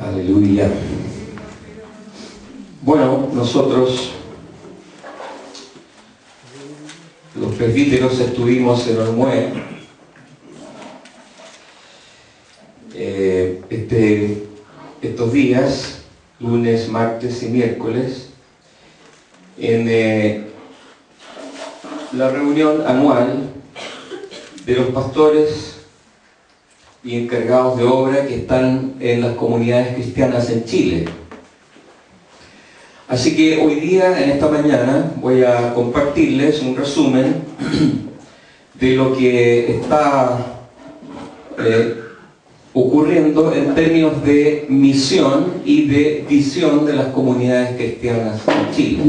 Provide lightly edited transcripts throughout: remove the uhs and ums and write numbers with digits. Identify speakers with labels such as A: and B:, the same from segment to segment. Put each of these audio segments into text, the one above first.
A: Aleluya. Bueno, nosotros, los presbíteros, estuvimos en Olmué estos días, lunes, martes y miércoles, en la reunión anual de los pastores y encargados de obra que están en las comunidades cristianas en Chile. Así que hoy día, en esta mañana, voy a compartirles un resumen de lo que está ocurriendo en términos de misión y de visión de las comunidades cristianas en Chile.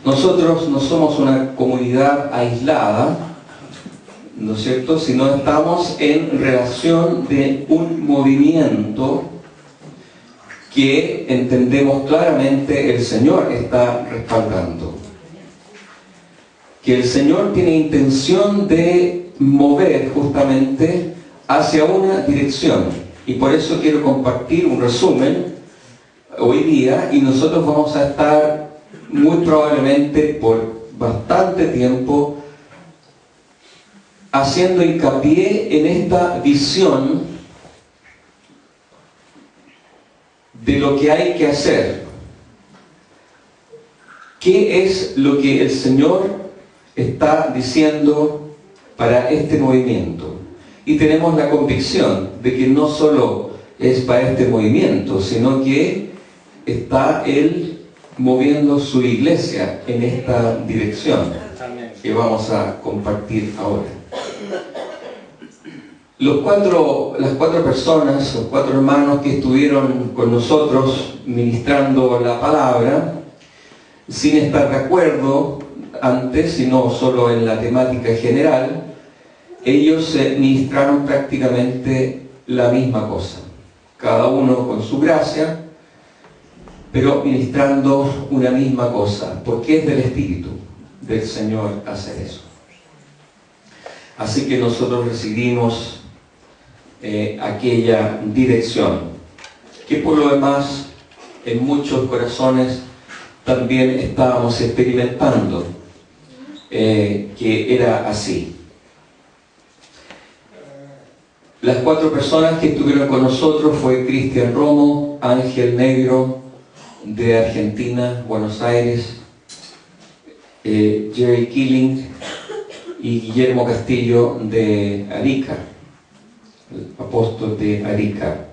A: Nosotros no somos una comunidad aislada, ¿no es cierto?, sino estamos en relación de un movimiento que entendemos claramente el Señor está respaldando. Que el Señor tiene intención de mover justamente hacia una dirección. Y por eso quiero compartir un resumen hoy día, y nosotros vamos a estar muy probablemente por bastante tiempo haciendo hincapié en esta visión de lo que hay que hacer. ¿Qué es lo que el Señor está diciendo para este movimiento? Y tenemos la convicción de que no solo es para este movimiento, sino que está Él moviendo su iglesia en esta dirección que vamos a compartir ahora. Las cuatro personas, los cuatro hermanos que estuvieron con nosotros ministrando la palabra, sin estar de acuerdo antes, sino solo en la temática general, ellos ministraron prácticamente la misma cosa, cada uno con su gracia, pero ministrando una misma cosa, porque es del Espíritu del Señor hacer eso. Así que nosotros recibimos aquella dirección, que por lo demás en muchos corazones también estábamos experimentando que era así. Las cuatro personas que estuvieron con nosotros fue Cristian Romo, Ángel Negro de Argentina, Buenos Aires, Jerry Killing y Guillermo Castillo de Arica, el apóstol de Arica.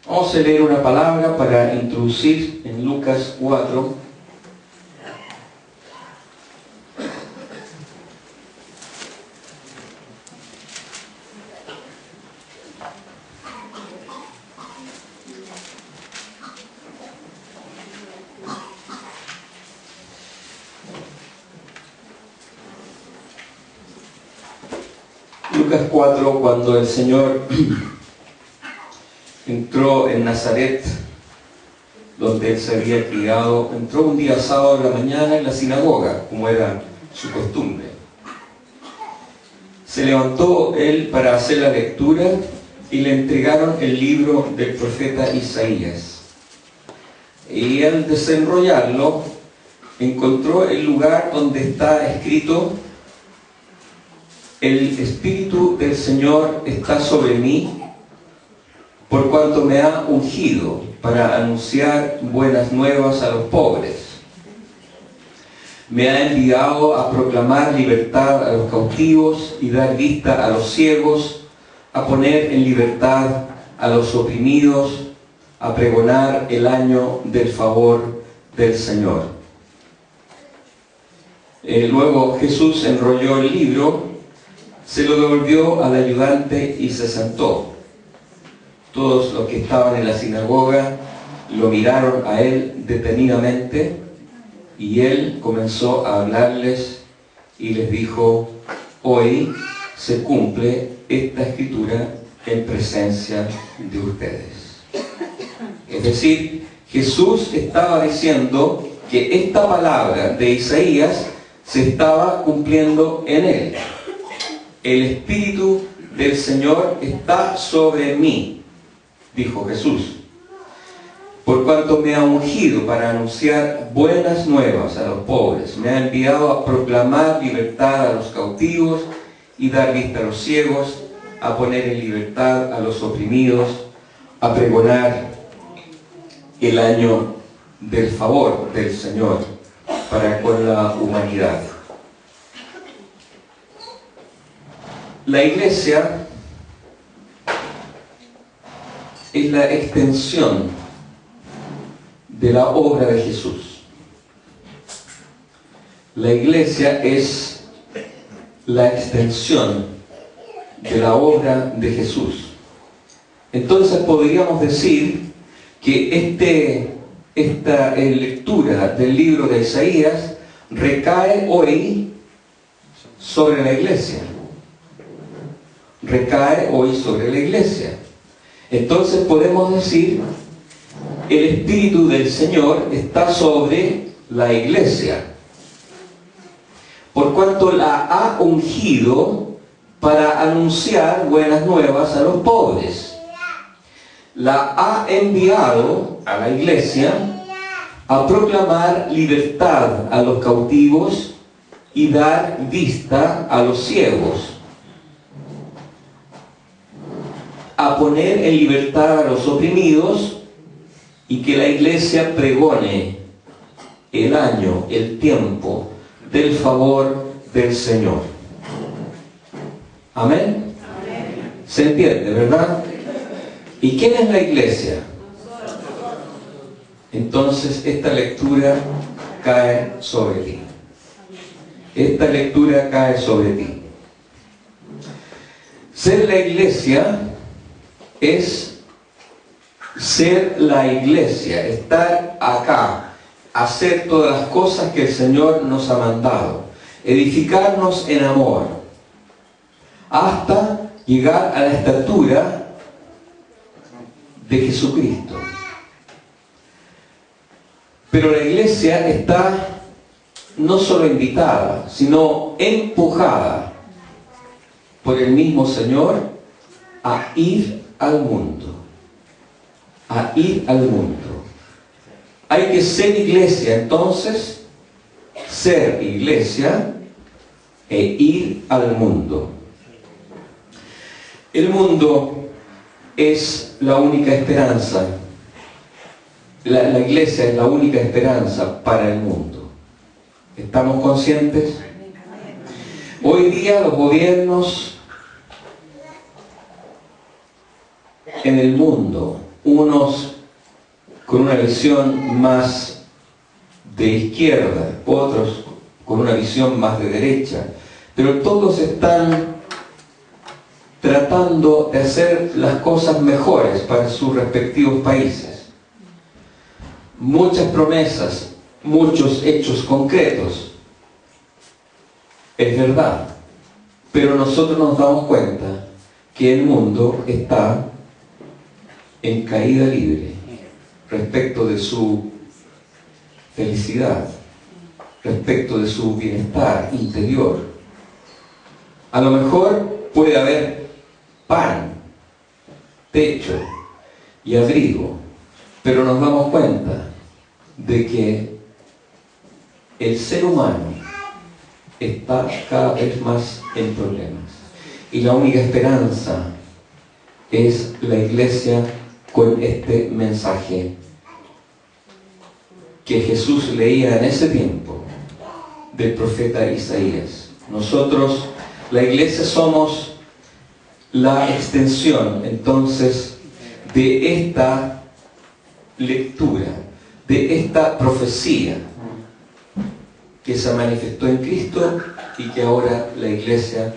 A: Vamos a leer una palabra para introducir en Lucas 4. Lucas 4, cuando el Señor entró en Nazaret, donde Él se había criado, entró un día sábado de la mañana en la sinagoga, como era su costumbre. Se levantó Él para hacer la lectura y le entregaron el libro del profeta Isaías. Y al desenrollarlo, encontró el lugar donde está escrito: el Espíritu del Señor está sobre mí, por cuanto me ha ungido para anunciar buenas nuevas a los pobres. Me ha enviado a proclamar libertad a los cautivos y dar vista a los ciegos, a poner en libertad a los oprimidos, a pregonar el año del favor del Señor. Luego Jesús enrolló el libro, se lo devolvió al ayudante y se sentó. Todos los que estaban en la sinagoga lo miraron a él detenidamente, y él comenzó a hablarles y les dijo: hoy se cumple esta escritura en presencia de ustedes. Es decir, Jesús estaba diciendo que esta palabra de Isaías se estaba cumpliendo en él. El Espíritu del Señor está sobre mí, dijo Jesús. por cuanto me ha ungido para anunciar buenas nuevas a los pobres, me ha enviado a proclamar libertad a los cautivos y dar vista a los ciegos, a poner en libertad a los oprimidos, a pregonar el año del favor del Señor para con la humanidad. La iglesia es la extensión de la obra de Jesús. La iglesia es la extensión de la obra de Jesús. Entonces podríamos decir que esta lectura del libro de Isaías recae hoy sobre la iglesia. Recae hoy sobre la iglesia. Entonces podemos decir, el Espíritu del Señor está sobre la iglesia, por cuanto la ha ungido para anunciar buenas nuevas a los pobres. La ha enviado a la iglesia a proclamar libertad a los cautivos y dar vista a los ciegos, a poner en libertad a los oprimidos, y que la iglesia pregone el año, el tiempo del favor del Señor. ¿Amén? Amén. ¿Se entiende, verdad? ¿Y quién es la iglesia? Entonces esta lectura cae sobre ti. Esta lectura cae sobre ti. Ser la iglesia es ser la iglesia, estar acá, hacer todas las cosas que el Señor nos ha mandado, edificarnos en amor, hasta llegar a la estatura de Jesucristo. Pero la iglesia está no solo invitada, sino empujada por el mismo Señor a ir al mundo. A ir al mundo. Hay que ser iglesia, entonces, ser iglesia e ir al mundo. El mundo es la única esperanza. La iglesia es la única esperanza para el mundo. ¿Estamos conscientes? Hoy día los gobiernos en el mundo, unos con una visión más de izquierda, otros con una visión más de derecha, pero todos están tratando de hacer las cosas mejores para sus respectivos países. Muchas promesas, muchos hechos concretos. Es verdad, pero nosotros nos damos cuenta que el mundo está en caída libre respecto de su felicidad, respecto de su bienestar interior. A lo mejor puede haber pan, techo y abrigo, pero nos damos cuenta de que el ser humano está cada vez más en problemas, y la única esperanza es la iglesia con este mensaje que Jesús leía en ese tiempo del profeta Isaías. Nosotros, la iglesia, somos la extensión entonces de esta lectura, de esta profecía que se manifestó en Cristo y que ahora la iglesia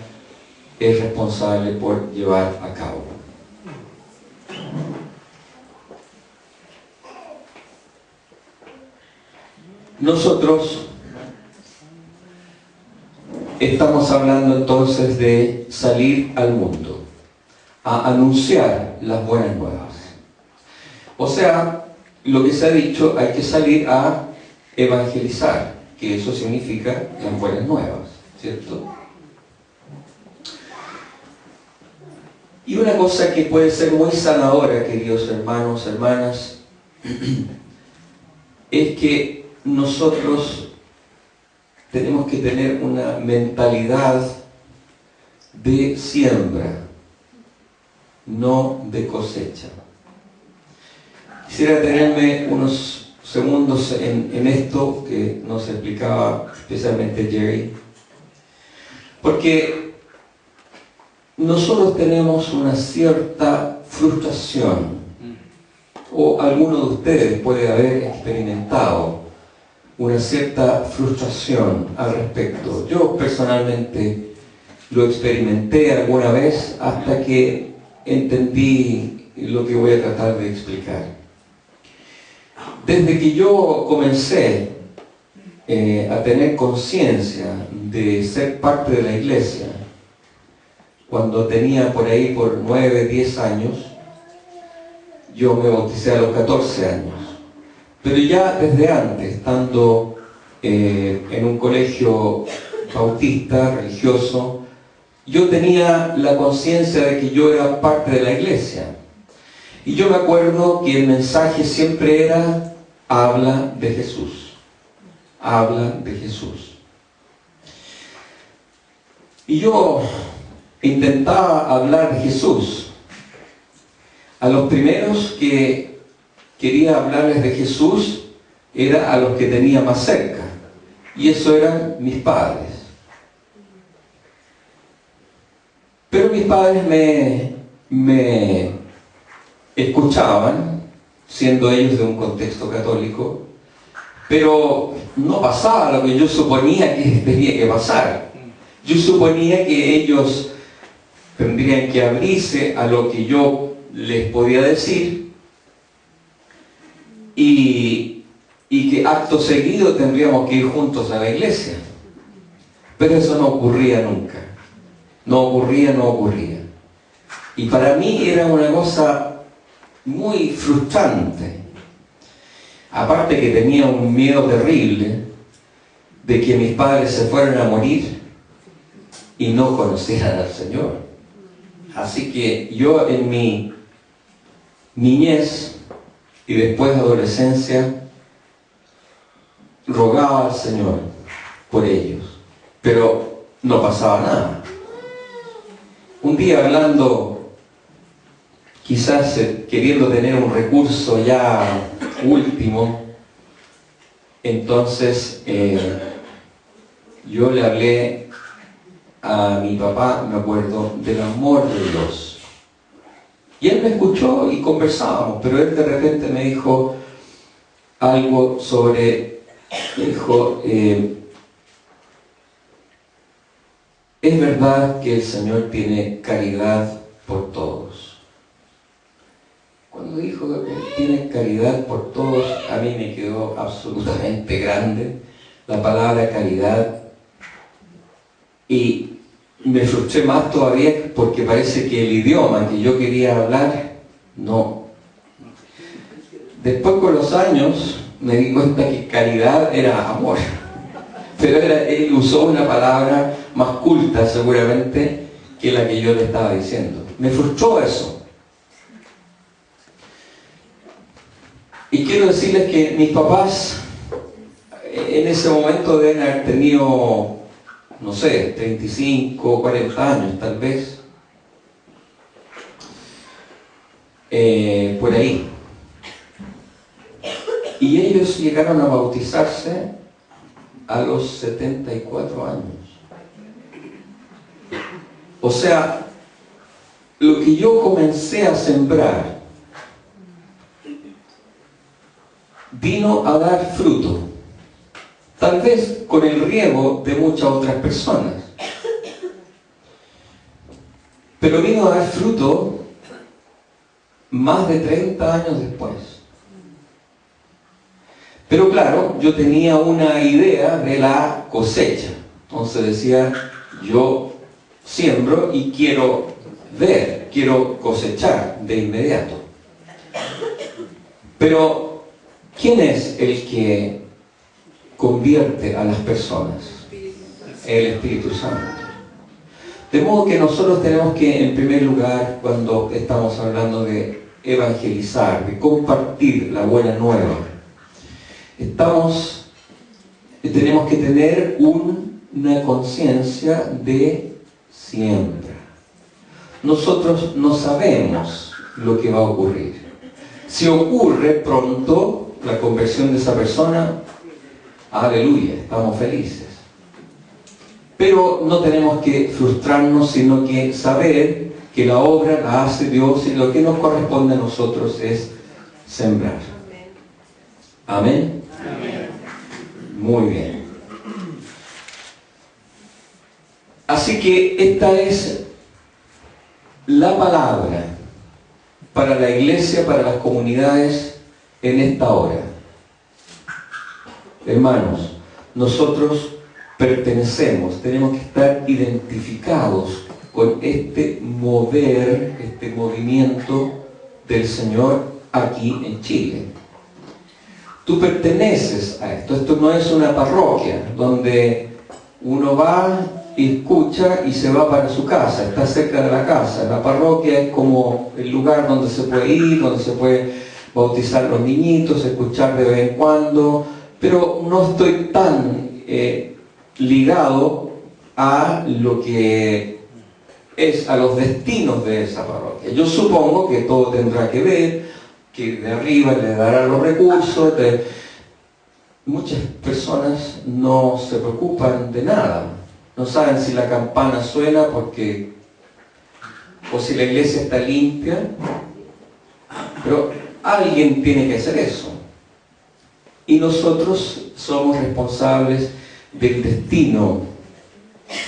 A: es responsable por llevar a cabo. Nosotros estamos hablando entonces de salir al mundo, a anunciar las buenas nuevas. O sea, lo que se ha dicho, hay que salir a evangelizar, que eso significa las buenas nuevas, ¿cierto? Y una cosa que puede ser muy sanadora, queridos hermanos, hermanas, es que nosotros tenemos que tener una mentalidad de siembra, no de cosecha. Quisiera detenerme unos segundos en esto que nos explicaba especialmente Jerry, porque nosotros tenemos una cierta frustración, o alguno de ustedes puede haber experimentado una cierta frustración al respecto. Yo personalmente lo experimenté alguna vez hasta que entendí lo que voy a tratar de explicar. Desde que yo comencé a tener conciencia de ser parte de la iglesia, cuando tenía por ahí por 9, 10 años, yo me bauticé a los 14 años. Pero ya desde antes, estando en un colegio bautista, religioso, yo tenía la conciencia de que yo era parte de la iglesia. Y yo me acuerdo que el mensaje siempre era: habla de Jesús. Habla de Jesús. Y yo intentaba hablar de Jesús. A los primeros que quería hablarles de Jesús era a los que tenía más cerca. Y eso eran mis padres. Pero mis padres me escuchaban, siendo ellos de un contexto católico, pero no pasaba lo que yo suponía que tenía que pasar. Yo suponía que ellos tendrían que abrirse a lo que yo les podía decir y que acto seguido tendríamos que ir juntos a la iglesia. Pero eso no ocurría nunca. No ocurría. Y para mí era una cosa muy frustrante. Aparte que tenía un miedo terrible de que mis padres se fueran a morir y no conocieran al Señor. Así que yo en mi niñez y después de adolescencia rogaba al Señor por ellos, pero no pasaba nada. Un día hablando, quizás queriendo tener un recurso ya último, entonces yo le hablé a mi papá, me acuerdo, del amor de Dios. Y él me escuchó y conversábamos, pero él de repente me dijo algo sobre, me dijo, es verdad que el Señor tiene caridad por todos. Cuando dijo que tiene caridad por todos, a mí me quedó absolutamente grande la palabra caridad y me frustré más todavía porque parece que el idioma que yo quería hablar, no. Después con los años me di cuenta que caridad era amor, pero él usó una palabra más culta seguramente que la que yo le estaba diciendo. Me frustró eso. Y quiero decirles que mis papás en ese momento deben haber tenido, no sé, 35, 40 años tal vez, por ahí. Y ellos llegaron a bautizarse a los 74 años. O sea, lo que yo comencé a sembrar vino a dar fruto, tal vez con el riego de muchas otras personas, pero vino a dar fruto más de 30 años después. Pero claro, yo tenía una idea de la cosecha. Entonces decía, yo siembro y quiero ver, quiero cosechar de inmediato. Pero, ¿quién es el que convierte a las personas? El Espíritu Santo. De modo que nosotros tenemos que, en primer lugar, cuando estamos hablando de evangelizar, de compartir la buena nueva. Tenemos que tener una conciencia de siembra. Nosotros no sabemos lo que va a ocurrir. Si ocurre pronto la conversión de esa persona, aleluya, estamos felices. Pero no tenemos que frustrarnos, sino que saber que la obra la hace Dios y lo que nos corresponde a nosotros es sembrar. ¿Amén? Amén. Muy bien. Así que esta es la palabra para la iglesia, para las comunidades en esta hora. Hermanos, nosotros pertenecemos, tenemos que estar identificados con este mover, este movimiento del Señor aquí en Chile. Tú perteneces a esto. Esto no es una parroquia donde uno va y escucha y se va para su casa, está cerca de la casa. La parroquia es como el lugar donde se puede ir, donde se puede bautizar los niñitos, escuchar de vez en cuando, pero no estoy tan ligado a lo que es a los destinos de esa parroquia. Yo supongo que todo tendrá que ver, que de arriba le dará los recursos. Muchas personas no se preocupan de nada, no saben si la campana suena o si la iglesia está limpia, pero alguien tiene que hacer eso. Y nosotros somos responsables del destino,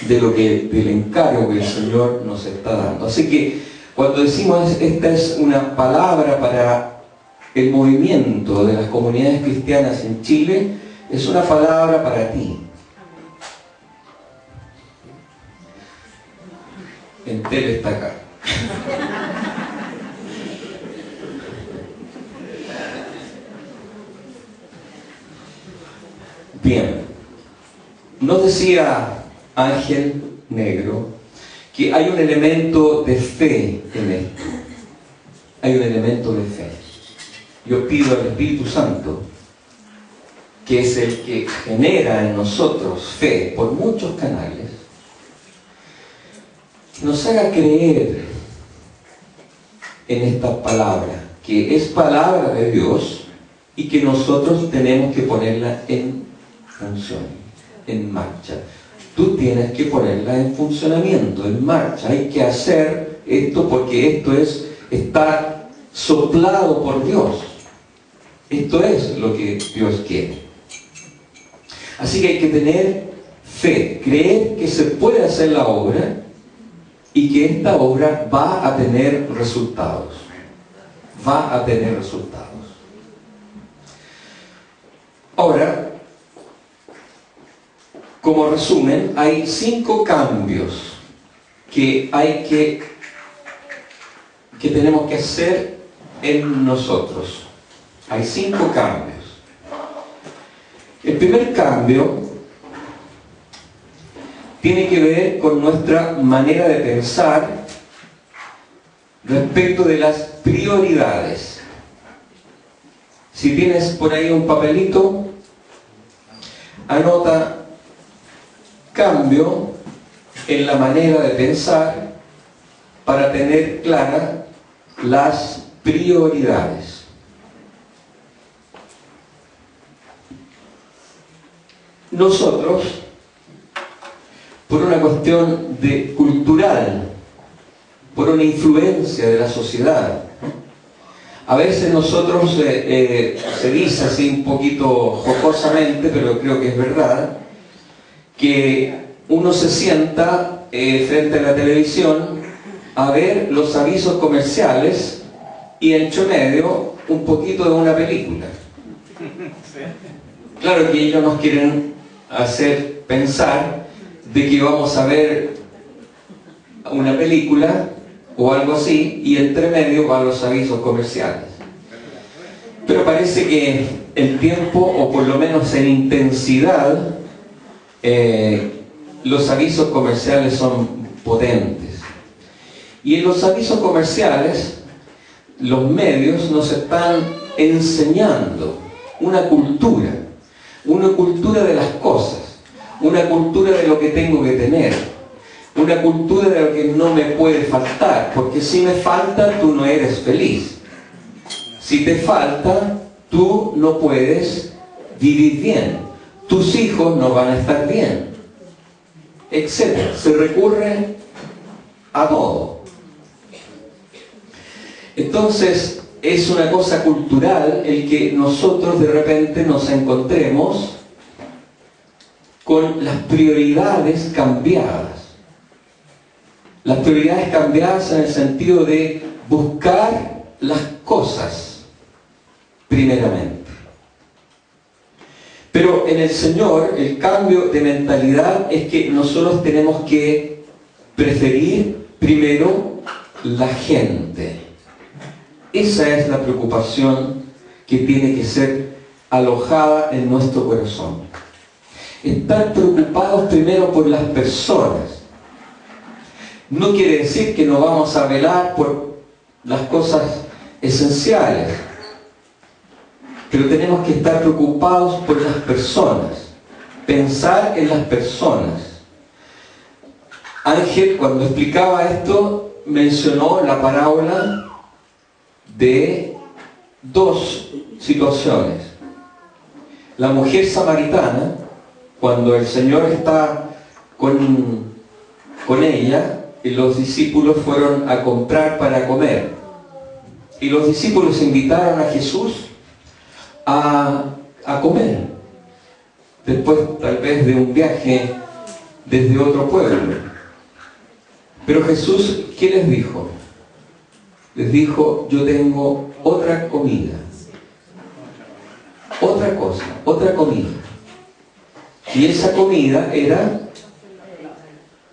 A: del encargo que el Señor nos está dando. Así que cuando decimos esta es una palabra para el movimiento de las comunidades cristianas en Chile, es una palabra para ti. Entel está acá. Bien, nos decía Ángel Negro que hay un elemento de fe en esto. Hay un elemento de fe. Yo pido al Espíritu Santo, que es el que genera en nosotros fe por muchos canales, nos haga creer en esta palabra, que es palabra de Dios y que nosotros tenemos que ponerla en función, en marcha. Tú tienes que ponerla en funcionamiento, en marcha. Hay que hacer esto porque esto es estar soplado por Dios. Esto es lo que Dios quiere. Así que hay que tener fe, creer que se puede hacer la obra y que esta obra va a tener resultados. Va a tener resultados. Ahora, como resumen, hay 5 cambios que tenemos que hacer en nosotros. Hay 5 cambios. El primer cambio tiene que ver con nuestra manera de pensar respecto de las prioridades. Si tienes por ahí un papelito, anota cambio en la manera de pensar para tener claras las prioridades. Nosotros, por una cuestión cultural, por una influencia de la sociedad, a veces nosotros, se dice así un poquito jocosamente, pero creo que es verdad, que uno se sienta frente a la televisión a ver los avisos comerciales y entre medio un poquito de una película. Claro que ellos nos quieren hacer pensar de que vamos a ver una película o algo así y entre medio van los avisos comerciales. Pero parece que el tiempo, o por lo menos en intensidad, los avisos comerciales son potentes. Y en los avisos comerciales los medios nos están enseñando una cultura de las cosas, una cultura de lo que tengo que tener, una cultura de lo que no me puede faltar, porque si me falta, tú no eres feliz. Si te falta, tú no puedes vivir bien. Tus hijos no van a estar bien, etc. Se recurre a todo. Entonces, es una cosa cultural el que nosotros de repente nos encontremos con las prioridades cambiadas. Las prioridades cambiadas en el sentido de buscar las cosas primeramente. Pero en el Señor el cambio de mentalidad es que nosotros tenemos que preferir primero la gente. Esa es la preocupación que tiene que ser alojada en nuestro corazón. Estar preocupados primero por las personas. No quiere decir que no vamos a velar por las cosas esenciales, pero tenemos que estar preocupados por las personas, pensar en las personas. Ángel, cuando explicaba esto, mencionó la parábola de dos situaciones. La mujer samaritana, cuando el Señor está con ella, y los discípulos fueron a comprar para comer. Y los discípulos invitaron a Jesús a comer. Después, tal vez, de un viaje desde otro pueblo. Pero Jesús, ¿qué les dijo? Les dijo, yo tengo otra comida. Otra cosa, otra comida. Y esa comida era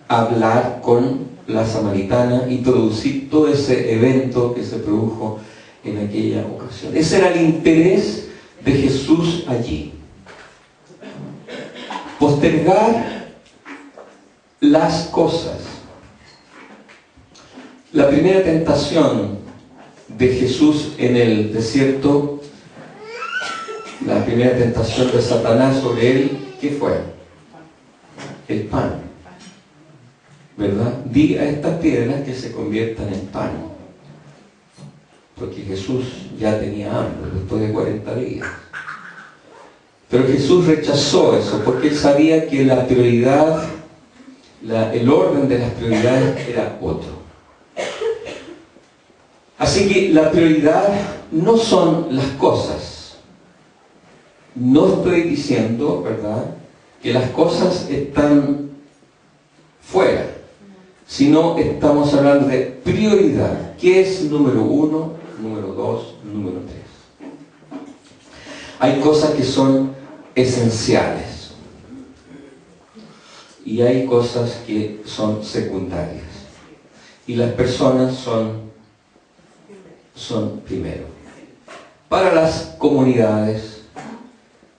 A: hablar con la samaritana y producir todo ese evento que se produjo en aquella ocasión. Ese era el interés de Jesús allí. Postergar las cosas. La primera tentación de Jesús en el desierto, la primera tentación de Satanás sobre él, ¿qué fue? El pan. ¿Verdad? Di a estas piedras que se conviertan en pan. Porque Jesús ya tenía hambre después de 40 días. Pero Jesús rechazó eso porque él sabía que la prioridad, el orden de las prioridades era otro. Así que la prioridad no son las cosas. No estoy diciendo, ¿verdad?, que las cosas están fuera, sino estamos hablando de prioridad. ¿Qué es número 1, número 2, número 3? Hay cosas que son esenciales y hay cosas que son secundarias. Y las personas son primero. Para las comunidades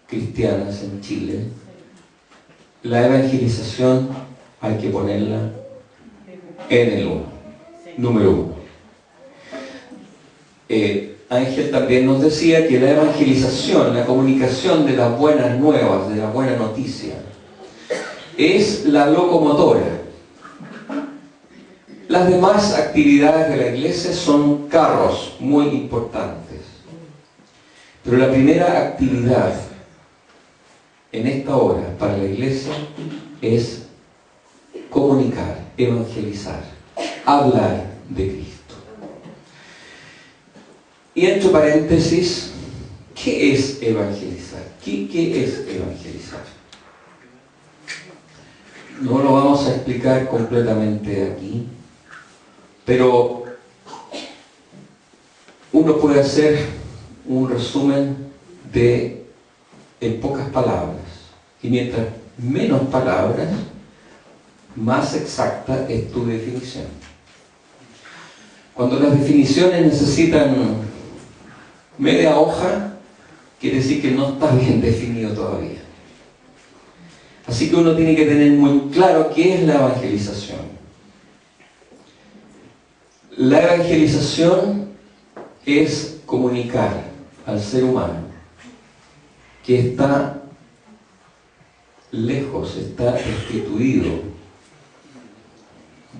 A: cristianas en Chile, la evangelización hay que ponerla en el número 1. Ángel también nos decía que la evangelización, la comunicación de las buenas nuevas, de la buena noticia, es la locomotora. Las demás actividades de la iglesia son carros muy importantes. Pero la primera actividad en esta hora para la iglesia es comunicar, evangelizar, hablar de Cristo. Y entre paréntesis, ¿qué es evangelizar? ¿Qué es evangelizar? No lo vamos a explicar completamente aquí, pero uno puede hacer un resumen en pocas palabras. Y mientras menos palabras, más exacta es tu definición. Cuando las definiciones necesitan media hoja, quiere decir que no está bien definido todavía. Así que uno tiene que tener muy claro qué es la evangelización. La evangelización es comunicar al ser humano que está lejos, está destituido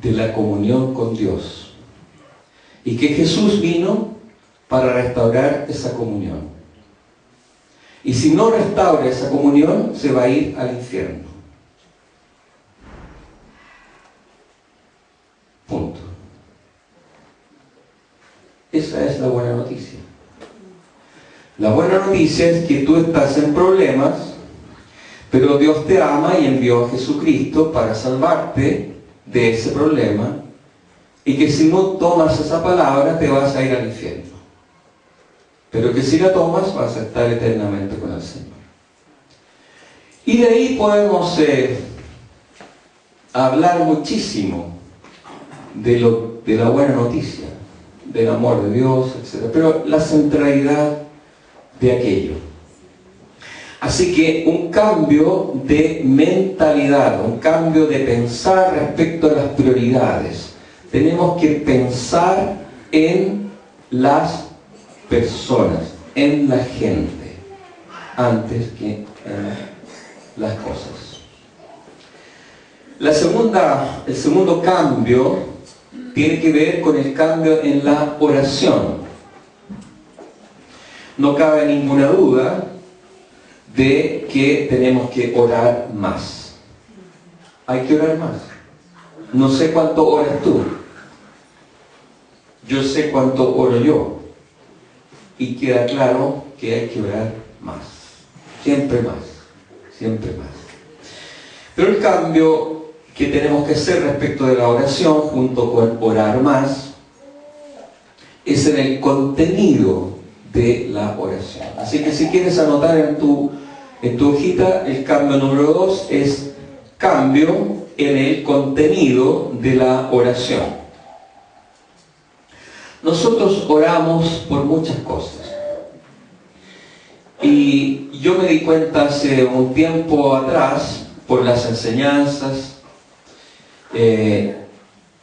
A: de la comunión con Dios, y que Jesús vino para restaurar esa comunión. Y si no restaura esa comunión, se va a ir al infierno. Punto. Esa es la buena noticia. La buena noticia es que tú estás en problemas, pero Dios te ama y envió a Jesucristo para salvarte de ese problema, y que si no tomas esa palabra te vas a ir al infierno, pero que si la tomas vas a estar eternamente con el Señor. Y de ahí podemos hablar muchísimo de la buena noticia, del amor de Dios, etc. Pero la centralidad de aquello. Así que un cambio de mentalidad, un cambio de pensar respecto a las prioridades. Tenemos que pensar en las personas, en la gente, antes que en las cosas. El segundo cambio tiene que ver con el cambio en la oración. No cabe ninguna duda de que tenemos que orar más. Hay que orar más. No sé cuánto oras tú. Yo sé cuánto oro yo. Y queda claro que hay que orar más. Siempre más. Siempre más. Pero el cambio que tenemos que hacer respecto de la oración, junto con orar más, es en el contenido de la oración. Así que si quieres anotar en tu hojita, el cambio número 2 es cambio en el contenido de la oración. Nosotros oramos por muchas cosas. Y yo me di cuenta hace un tiempo atrás, por las enseñanzas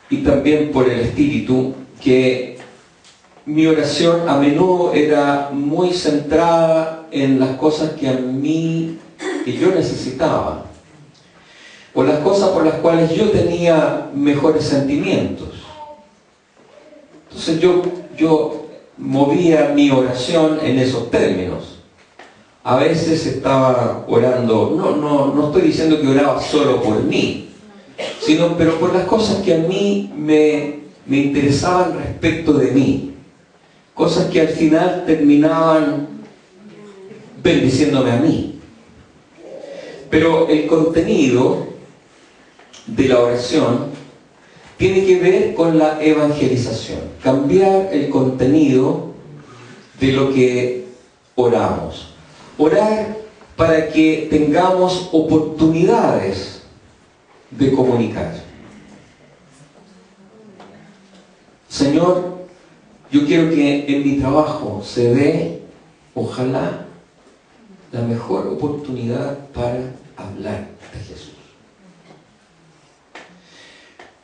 A: y también por el Espíritu, que mi oración a menudo era muy centrada en las cosas que yo necesitaba, o las cosas por las cuales yo tenía mejores sentimientos. Entonces yo movía mi oración en esos términos. A veces estaba orando, no estoy diciendo que oraba solo por mí, pero por las cosas que a mí me interesaban respecto de mí. Cosas que al final terminaban bendiciéndome a mí. Pero el contenido de la oración tiene que ver con la evangelización. Cambiar el contenido de lo que oramos. Orar para que tengamos oportunidades de comunicar. Señor, yo quiero que en mi trabajo se dé, ojalá, la mejor oportunidad para hablar de Jesús.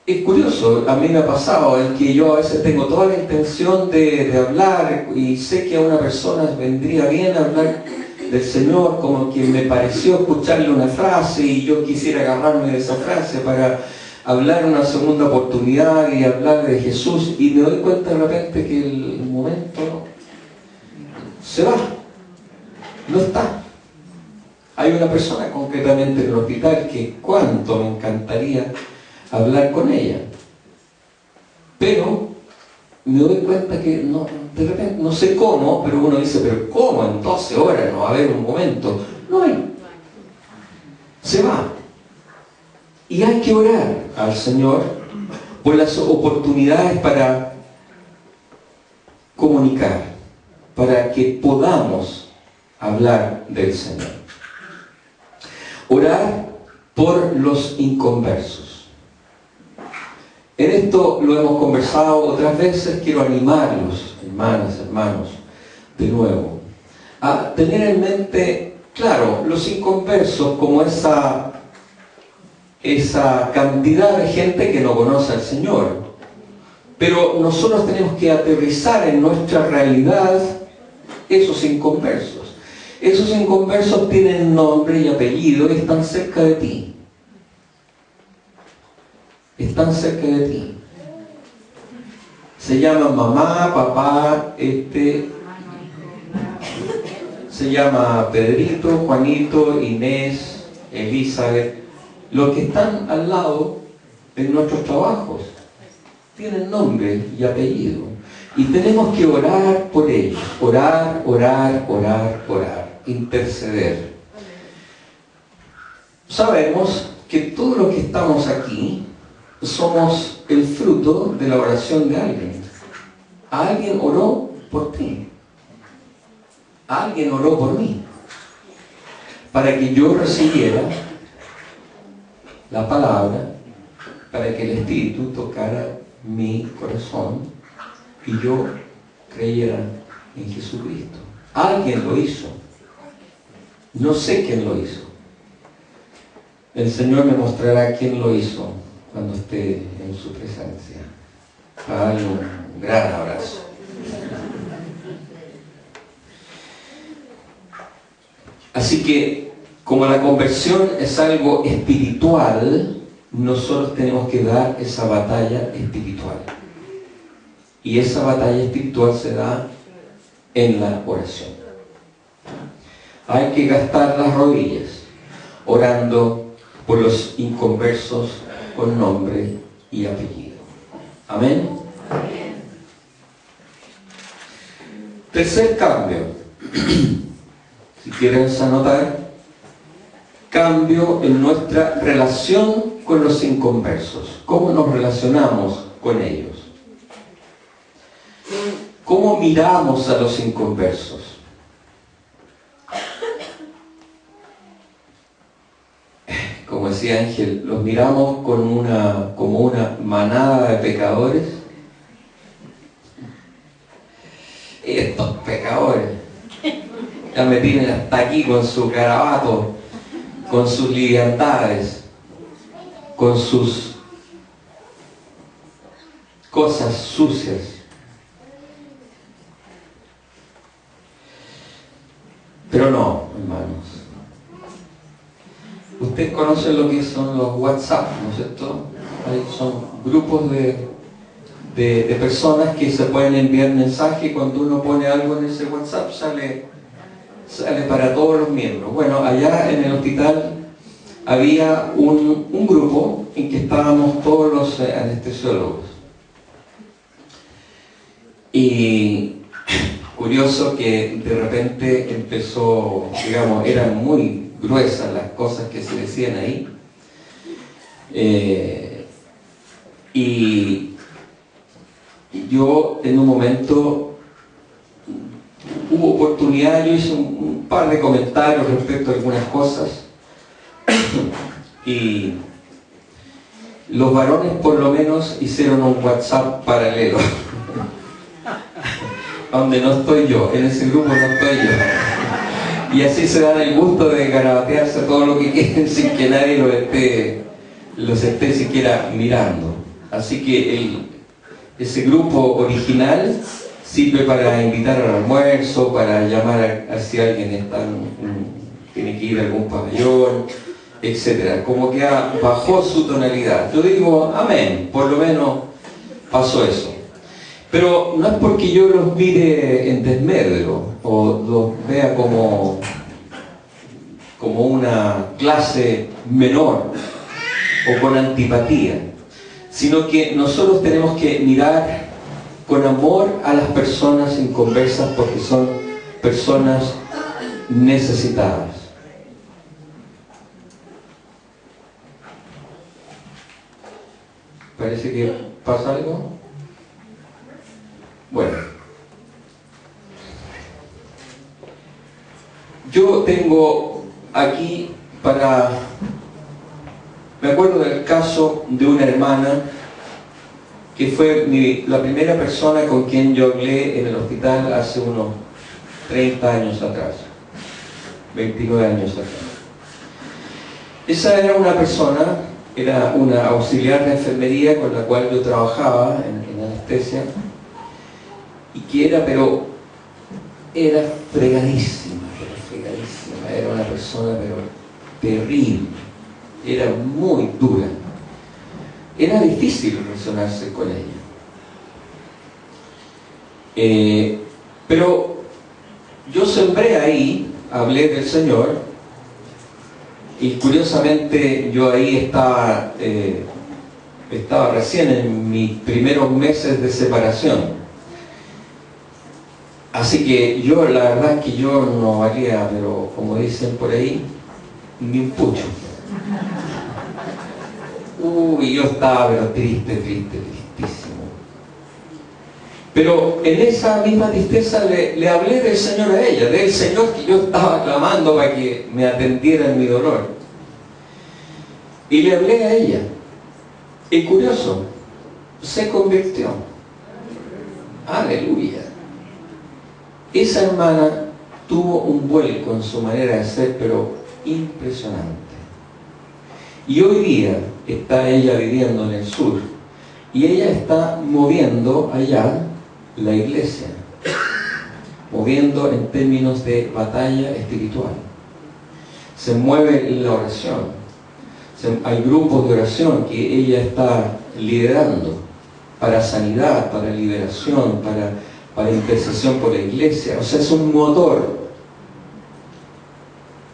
A: Es curioso, a mí me ha pasado en que yo a veces tengo toda la intención de hablar, y sé que a una persona vendría bien hablar del Señor, como que me pareció escucharle una frase y yo quisiera agarrarme de esa frase para hablar una segunda oportunidad y hablar de Jesús, y me doy cuenta de repente que el momento se va, no está. Hay una persona concretamente en el hospital que cuánto me encantaría hablar con ella, pero me doy cuenta que de repente no sé cómo, pero uno dice, pero ¿cómo en 12 horas no va a haber un momento? No hay. Se va. Y hay que orar al Señor por las oportunidades para comunicar, para que podamos hablar del Señor. Orar por los inconversos. En esto lo hemos conversado otras veces. Quiero animarlos, hermanas, hermanos, de nuevo, a tener en mente, claro, los inconversos como esa cantidad de gente que no conoce al Señor. Pero nosotros tenemos que aterrizar en nuestra realidad esos inconversos. Esos inconversos tienen nombre y apellido y están cerca de ti. Están cerca de ti. Se llaman mamá, papá, se llama Pedrito, Juanito, Inés, Elizabeth. Los que están al lado en nuestros trabajos tienen nombre y apellido. Y tenemos que orar por ellos. Orar, orar, orar, orar. Interceder. Sabemos que todos los que estamos aquí somos el fruto de la oración de alguien. Alguien oró por ti. Alguien oró por mí. Para que yo recibiera la palabra, para que el Espíritu tocara mi corazón y yo creyera en Jesucristo. Alguien lo hizo. No sé quién lo hizo. El Señor me mostrará quién lo hizo cuando esté en su presencia. Para darle un gran abrazo. Así que, como la conversión es algo espiritual, nosotros tenemos que dar esa batalla espiritual. Y esa batalla espiritual se da en la oración. Hay que gastar las rodillas orando por los inconversos con nombre y apellido. Amén. Tercer cambio. Si quieres anotar, cambio en nuestra relación con los inconversos. ¿Cómo nos relacionamos con ellos? ¿Cómo miramos a los inconversos? Como decía Ángel, los miramos como una manada de pecadores. Estos pecadores ya me tienen hasta aquí con su garabato, con sus liviandades, con sus cosas sucias. Pero no, hermanos. Ustedes conocen lo que son los WhatsApp, ¿no es cierto? Son grupos de personas que se pueden enviar mensajes y cuando uno pone algo en ese WhatsApp sale para todos los miembros. Bueno, allá en el hospital había un grupo en que estábamos todos los anestesiólogos. Y curioso que de repente empezó, digamos, eran muy gruesas las cosas que se decían ahí. Y yo en un momento hubo oportunidad, yo hice un par de comentarios respecto a algunas cosas y los varones por lo menos hicieron un WhatsApp paralelo donde no estoy yo, en ese grupo no estoy yo, y así se dan el gusto de garabatearse todo lo que quieren sin que nadie los esté siquiera mirando. Así que ese grupo original sirve para invitar al almuerzo, para llamar a si alguien tiene que ir a algún pabellón, etc. Como que bajó su tonalidad. Yo digo, amén, por lo menos pasó eso. Pero no es porque yo los mire en desmedro o los vea como una clase menor o con antipatía, sino que nosotros tenemos que mirar con amor a las personas inconversas porque son personas necesitadas. Parece que pasa algo. Bueno, yo tengo aquí me acuerdo del caso de una hermana que fue la primera persona con quien yo hablé en el hospital hace unos 30 años atrás, 29 años atrás. Esa era una persona era una auxiliar de enfermería con la cual yo trabajaba en anestesia, y que era, pero era fregadísima, era una persona pero terrible, era muy dura, era difícil relacionarse con ella. Pero yo sembré ahí, hablé del Señor, y curiosamente yo ahí estaba recién en mis primeros meses de separación. Así que yo, la verdad es que yo no valía, pero como dicen por ahí, ni un pucho. Uy, yo estaba pero tristísimo. Pero en esa misma tristeza le hablé del Señor a ella, del Señor que yo estaba clamando para que me atendiera en mi dolor. Y le hablé a ella. Y curioso, se convirtió. Aleluya. Esa hermana tuvo un vuelco en su manera de ser, pero impresionante. Y hoy día está ella viviendo en el sur, y ella está moviendo allá la iglesia, moviendo en términos de batalla espiritual. Se mueve en la oración. Hay grupos de oración que ella está liderando para sanidad, para liberación, para intercesión por la iglesia. O sea, es un motor.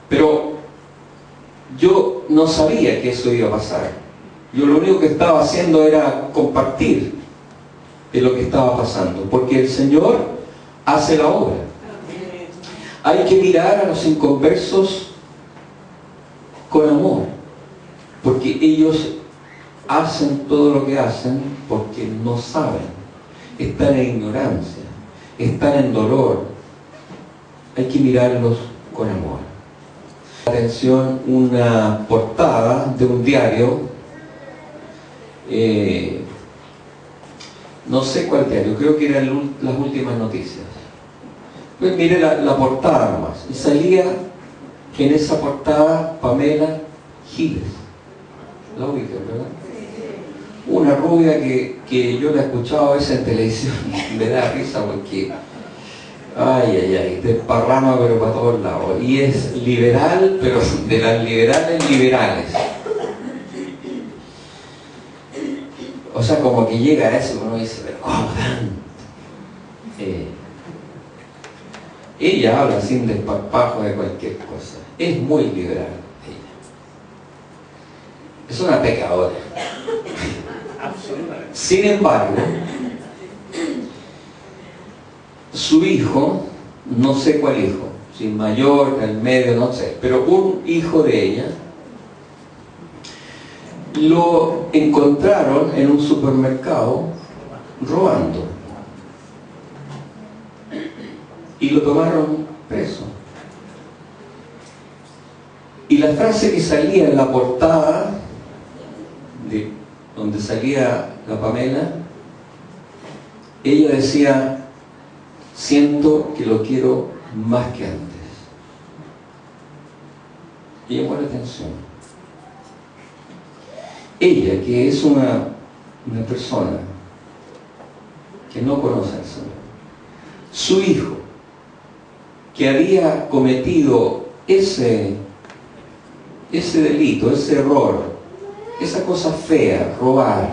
A: Pero yo no sabía que eso iba a pasar. Yo lo único que estaba haciendo era compartir de lo que estaba pasando, porque el Señor hace la obra. Hay que mirar a los inconversos con amor, porque ellos hacen todo lo que hacen porque no saben, están en ignorancia, están en dolor. Hay que mirarlos con amor. Atención, una portada de un diario, no sé cuál diario, creo que eran las últimas noticias. Pues mire la portada nomás, y salía en esa portada Pamela Giles, la ubica, ¿verdad? Una rubia que yo la he escuchado a veces en televisión y me da risa porque desparrama pero para todos lados, y es liberal, pero de las liberales liberales. O sea, como que llega a eso, uno dice, pero ¿cómo tanto? Ella habla sin desparpajo de cualquier cosa, es muy liberal ella, es una pecadora. Sin embargo, su hijo, no sé cuál hijo, si mayor, el medio, no sé, pero un hijo de ella, lo encontraron en un supermercado robando y lo tomaron preso. Y la frase que salía en la portada de donde salía la Pamela, ella decía: siento que lo quiero más que antes. Y llamó la atención. Ella, que es una persona que no conoce al Señor, su hijo, que había cometido ese delito, ese error, esa cosa fea, robar,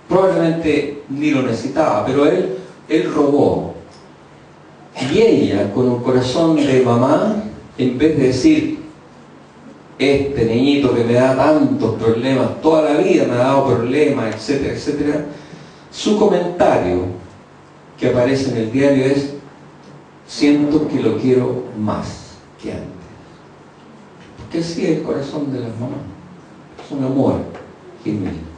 A: probablemente ni lo necesitaba, pero él robó. Y ella, con un corazón de mamá, en vez de decir: este niñito que me da tantos problemas, toda la vida me ha dado problemas, etcétera, etcétera, su comentario que aparece en el diario es: siento que lo quiero más que antes. Porque así es el corazón de las mamás, es un amor genuino.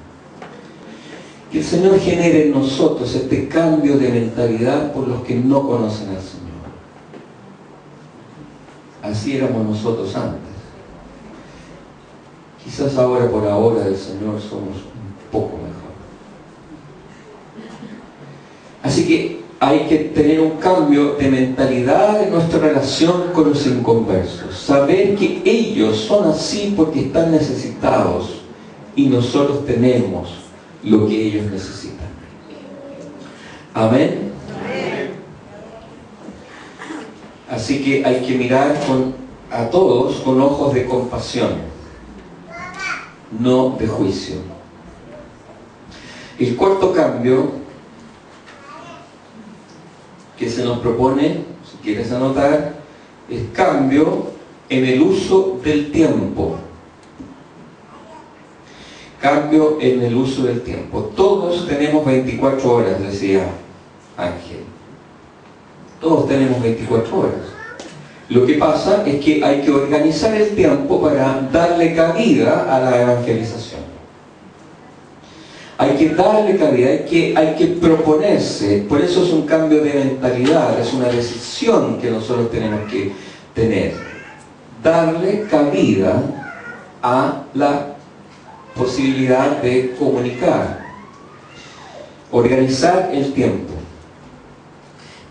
A: Que el Señor genere en nosotros este cambio de mentalidad por los que no conocen al Señor. Así éramos nosotros antes. Quizás ahora, por la obra del Señor, somos un poco mejor. Así que hay que tener un cambio de mentalidad en nuestra relación con los inconversos. Saber que ellos son así porque están necesitados y nosotros tenemos lo que ellos necesitan. Amén. Así que hay que mirar a todos con ojos de compasión, no de juicio. El cuarto cambio que se nos propone, si quieres anotar, es cambio en el uso del tiempo. Cambio en el uso del tiempo. Todos tenemos 24 horas, decía Ángel. Todos tenemos 24 horas. Lo que pasa es que hay que organizar el tiempo para darle cabida a la evangelización. Hay que darle cabida, hay que proponerse. Por eso es un cambio de mentalidad, es una decisión que nosotros tenemos que tener. Darle cabida a la posibilidad de comunicar. Organizar el tiempo.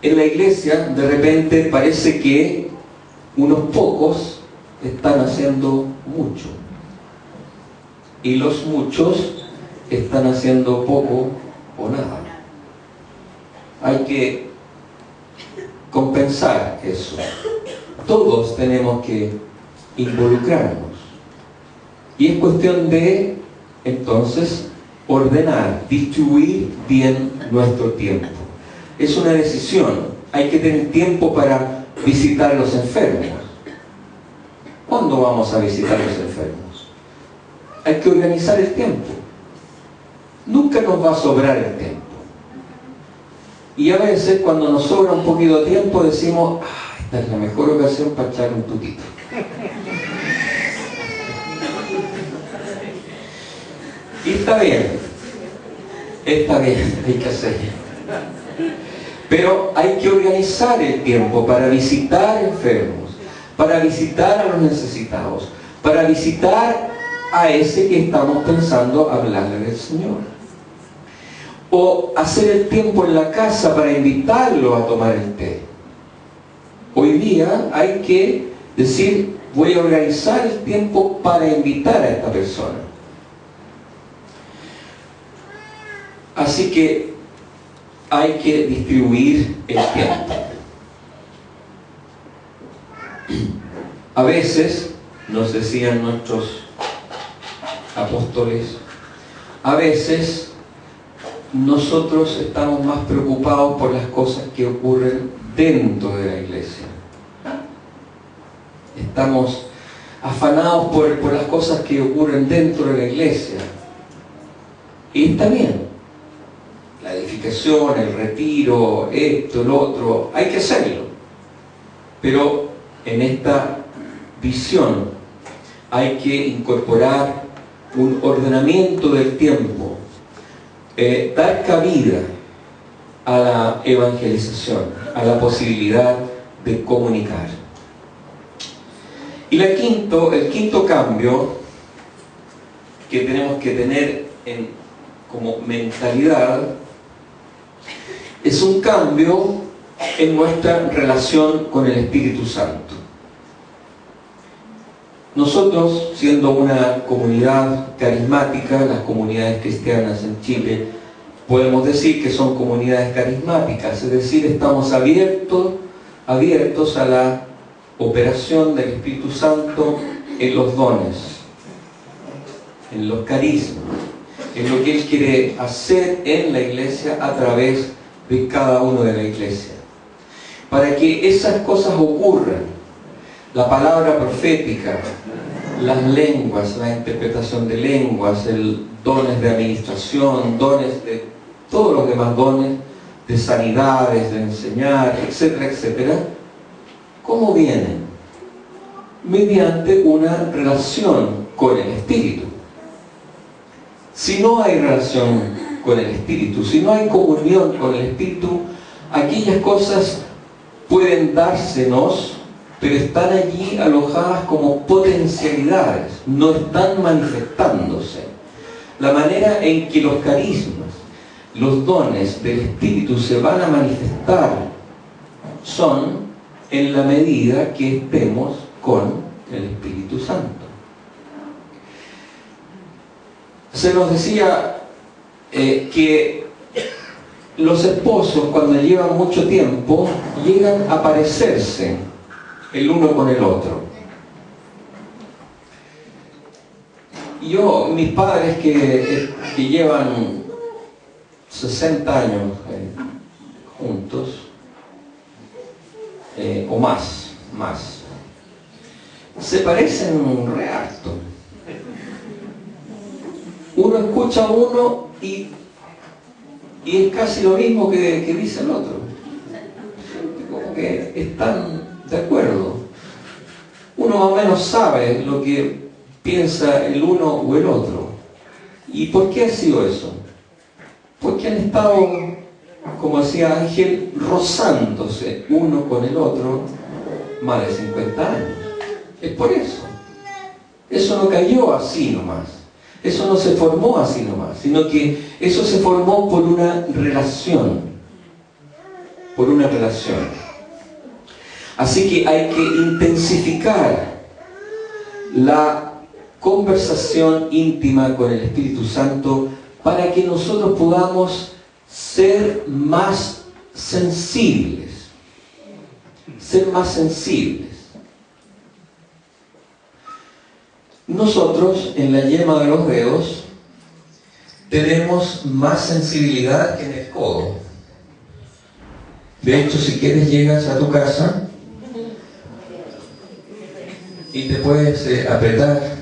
A: En la iglesia, de repente, parece que unos pocos están haciendo mucho. Y los muchos están haciendo poco o nada. Hay que compensar eso. Todos tenemos que involucrarnos. Y es cuestión de, entonces, ordenar, distribuir bien nuestro tiempo. Es una decisión. Hay que tener tiempo para visitar a los enfermos. ¿Cuándo vamos a visitar a los enfermos? Hay que organizar el tiempo. Nunca nos va a sobrar el tiempo. Y a veces cuando nos sobra un poquito de tiempo decimos, esta es la mejor ocasión para echar un tutito. Y está bien, hay que hacerlo. Pero hay que organizar el tiempo para visitar enfermos, para visitar a los necesitados, para visitar a ese que estamos pensando hablarle del Señor. O hacer el tiempo en la casa para invitarlo a tomar el té. Hoy día hay que decir, voy a organizar el tiempo para invitar a esta persona. Así que hay que distribuir el tiempo. A veces, nos decían nuestros apóstoles, a veces nosotros estamos más preocupados por las cosas que ocurren dentro de la iglesia. Estamos afanados por las cosas que ocurren dentro de la iglesia. Y está bien. La edificación, el retiro, esto, lo otro, hay que hacerlo. Pero en esta visión hay que incorporar un ordenamiento del tiempo, dar cabida a la evangelización, a la posibilidad de comunicar. Y el quinto cambio que tenemos que tener como mentalidad es un cambio en nuestra relación con el Espíritu Santo. Nosotros, siendo una comunidad carismática, las comunidades cristianas en Chile, podemos decir que son comunidades carismáticas, es decir, estamos abiertos a la operación del Espíritu Santo en los dones, en los carismas, en lo que Él quiere hacer en la iglesia a través de cada uno de la iglesia. Para que esas cosas ocurran, la palabra profética, las lenguas, la interpretación de lenguas, dones de administración, dones de todos los demás dones, de sanidades, de enseñar, etcétera, etcétera, ¿cómo vienen? Mediante una relación con el Espíritu. Si no hay relación con el Espíritu, si no hay comunión con el Espíritu, aquellas cosas pueden dársenos, pero están allí alojadas como potencialidades, no están manifestándose. La manera en que los carismas, los dones del Espíritu se van a manifestar son en la medida que estemos con el Espíritu Santo. se nos decía que los esposos, cuando llevan mucho tiempo, llegan a parecerse el uno con el otro. Mis padres que llevan 60 años juntos, o más, se parecen re harto. Uno escucha a uno y es casi lo mismo que dice el otro. Como que están de acuerdo. Uno más o menos sabe lo que piensa el uno o el otro. ¿Y por qué ha sido eso? Porque han estado, como decía Ángel, rozándose uno con el otro más de 50 años. Es por eso. Eso no cayó así nomás. Eso no se formó así nomás, sino que eso se formó por una relación. Por una relación. Así que hay que intensificar la conversación íntima con el Espíritu Santo para que nosotros podamos ser más sensibles. Ser más sensibles. Nosotros, en la yema de los dedos, tenemos más sensibilidad que en el codo. De hecho, si quieres, llegas a tu casa y te puedes apretar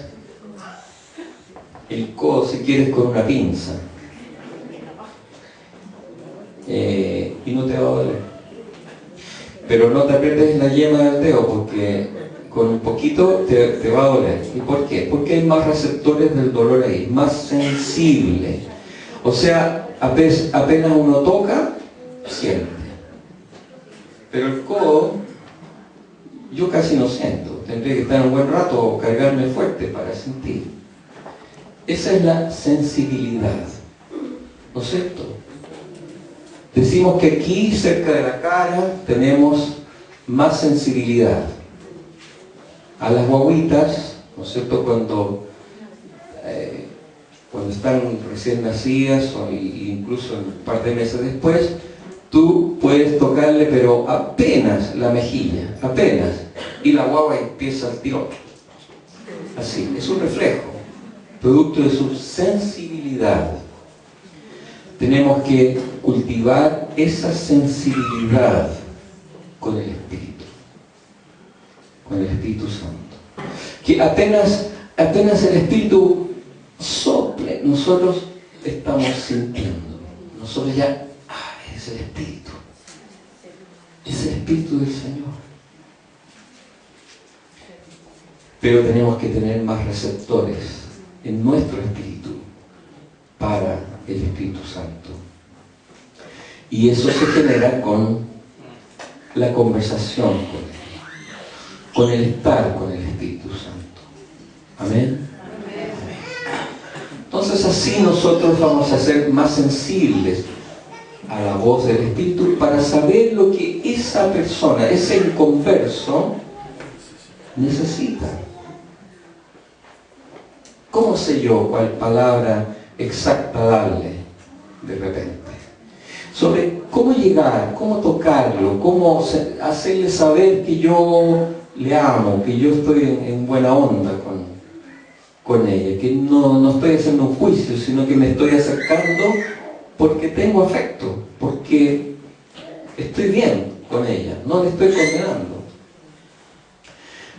A: el codo, si quieres, con una pinza. Y no te va a doler. Pero no te aprietes la yema del dedo, porque con un poquito te va a doler. ¿Y por qué? Porque hay más receptores del dolor ahí, más sensible. O sea, apenas uno toca, siente. Pero el codo, yo casi no siento. Tendré que estar un buen rato o cargarme fuerte para sentir. Esa es la sensibilidad. ¿No es cierto? Decimos que aquí, cerca de la cara, tenemos más sensibilidad. A las guaguitas, ¿no es cierto?, cuando están recién nacidas o incluso un par de meses después, tú puedes tocarle pero apenas la mejilla, apenas, y la guagua empieza al tiro. Así, es un reflejo, producto de su sensibilidad. Tenemos que cultivar esa sensibilidad con el Espíritu. Con el Espíritu Santo, que apenas el Espíritu sople, nosotros estamos sintiendo, nosotros ya, es el Espíritu del Señor. Pero tenemos que tener más receptores en nuestro espíritu para el Espíritu Santo, y eso se genera con la conversación con Él, con el estar con el Espíritu Santo. Amén. Amén. Entonces así nosotros vamos a ser más sensibles a la voz del Espíritu para saber lo que esa persona, ese inconverso, necesita. ¿Cómo sé yo cuál palabra exacta darle de repente? Sobre cómo llegar, cómo tocarlo, cómo hacerle saber que yo le amo, que yo estoy en buena onda con ella, que no estoy haciendo un juicio, sino que me estoy acercando porque tengo afecto, porque estoy bien con ella, no le estoy condenando.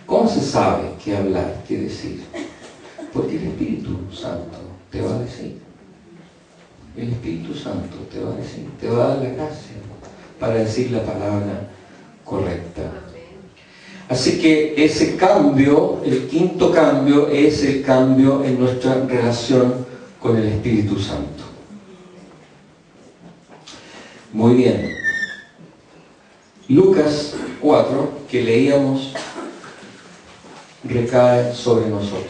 A: ¿Cómo se sabe qué hablar, qué decir? Porque el Espíritu Santo te va a decir. El Espíritu Santo te va a decir, te va a dar la gracia para decir la palabra correcta. Así que ese cambio, el quinto cambio, es el cambio en nuestra relación con el Espíritu Santo. Muy bien. Lucas 4, que leíamos, recae sobre nosotros.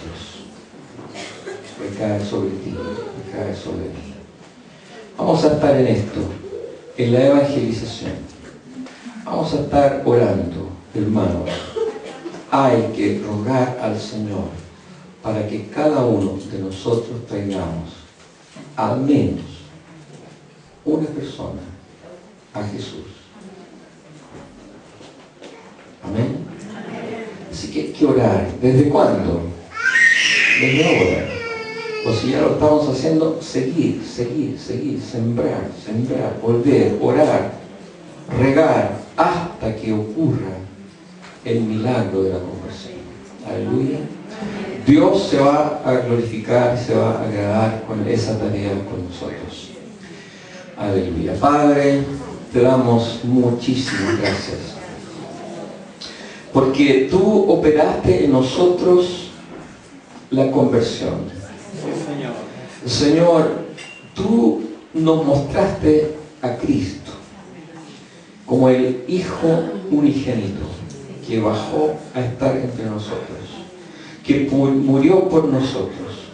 A: Recae sobre ti, recae sobre mí. Vamos a estar en esto, en la evangelización. Vamos a estar orando, hermanos. Hay que rogar al Señor para que cada uno de nosotros traigamos al menos una persona a Jesús. Amén. Así que hay que orar. ¿Desde cuándo? Desde ahora. O si ya lo estamos haciendo, seguir, sembrar, volver, orar, regar, hasta que ocurra el milagro de la conversión. Aleluya. Dios se va a glorificar, se va a agradar con esa tarea con nosotros. Aleluya. Padre, te damos muchísimas gracias, porque tú operaste en nosotros la conversión. Señor, tú nos mostraste a Cristo como el Hijo unigénito que bajó a estar entre nosotros, que murió por nosotros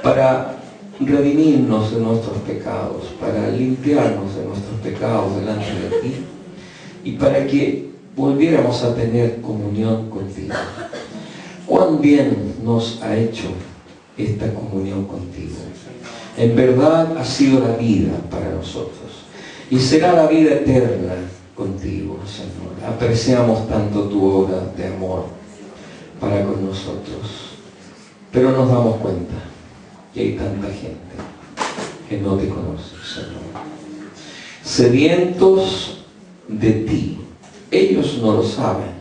A: para redimirnos de nuestros pecados, para limpiarnos de nuestros pecados delante de ti y para que volviéramos a tener comunión contigo. Cuán bien nos ha hecho esta comunión contigo. En verdad ha sido la vida para nosotros y será la vida eterna contigo, Señor. Apreciamos tanto tu obra de amor para con nosotros, pero nos damos cuenta que hay tanta gente que no te conoce, Señor, sedientos de ti. Ellos no lo saben.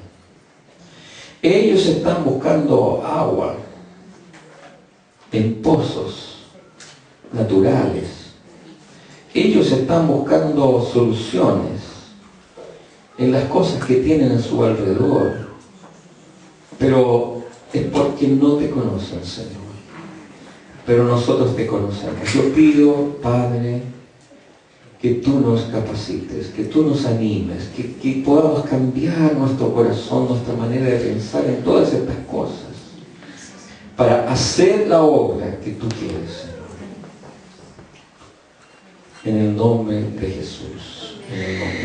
A: Ellos están buscando agua en pozos naturales. Ellos están buscando soluciones en las cosas que tienen a su alrededor, pero es porque no te conocen, Señor. Pero nosotros te conocemos. Yo pido, Padre, que tú nos capacites, que tú nos animes, que podamos cambiar nuestro corazón, nuestra manera de pensar en todas estas cosas, para hacer la obra que tú quieres, Señor. En el nombre de Jesús. En el nombre